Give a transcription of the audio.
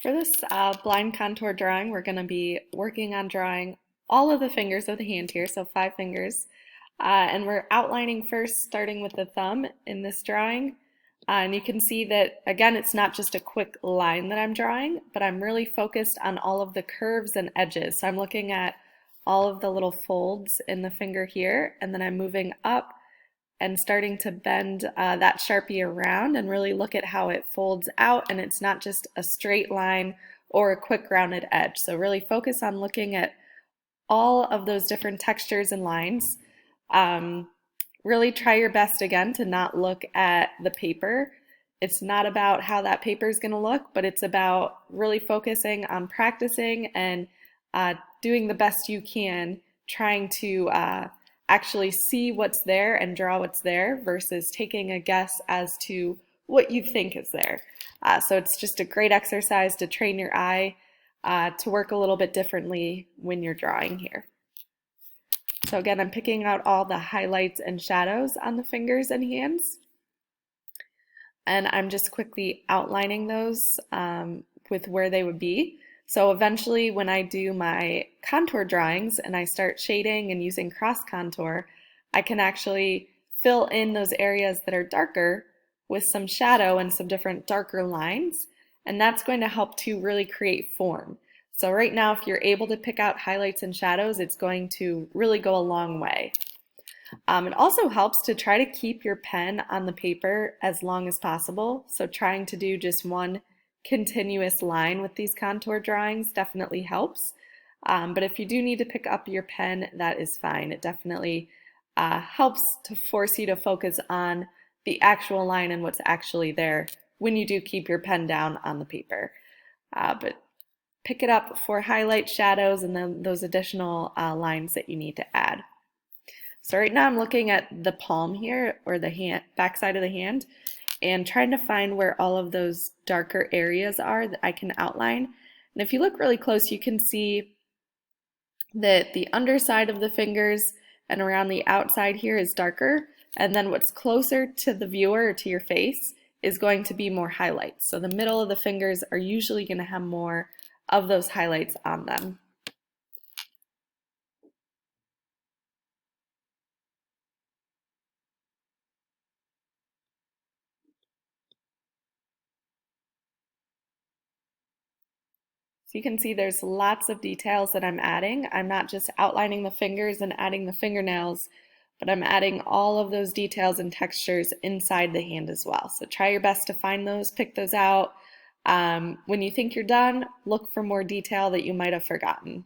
For this blind contour drawing, we're going to be working on drawing all of the fingers of the hand here, so 5 fingers. And we're outlining first, starting with the thumb in this drawing. And you can see that, again, it's not just a quick line that I'm drawing, but I'm really focused on all of the curves and edges. So I'm looking at all of the little folds in the finger here, and then I'm moving up and starting to bend that Sharpie around and really look at how it folds out, and it's not just a straight line or a quick rounded edge. So really focus on looking at all of those different textures and lines. Really try your best again to not look at the paper. It's not about how that paper is going to look, but it's about really focusing on practicing and doing the best you can, trying to actually see what's there and draw what's there versus taking a guess as to what you think is there. So it's just a great exercise to train your eye to work a little bit differently when you're drawing here. So again, I'm picking out all the highlights and shadows on the fingers and hands. And I'm just quickly outlining those with where they would be. So eventually when I do my contour drawings and I start shading and using cross contour, I can actually fill in those areas that are darker with some shadow and some different darker lines, and that's going to help to really create form. So right now, if you're able to pick out highlights and shadows, it's going to really go a long way. It also helps to try to keep your pen on the paper as long as possible. So trying to do just one continuous line with these contour drawings definitely helps. But if you do need to pick up your pen, that is fine. It definitely helps to force you to focus on the actual line and what's actually there when you do keep your pen down on the paper. But pick it up for highlight, shadows, and then those additional lines that you need to add. So right now I'm looking at the palm here, or the hand, back side of the hand, and trying to find where all of those darker areas are that I can outline. And if you look really close, you can see that the underside of the fingers and around the outside here is darker, and then what's closer to the viewer or to your face is going to be more highlights. So the middle of the fingers are usually going to have more of those highlights on them. So you can see there's lots of details that I'm adding. I'm not just outlining the fingers and adding the fingernails, but I'm adding all of those details and textures inside the hand as well. So try your best to find those, pick those out. When you think you're done, look for more detail that you might have forgotten.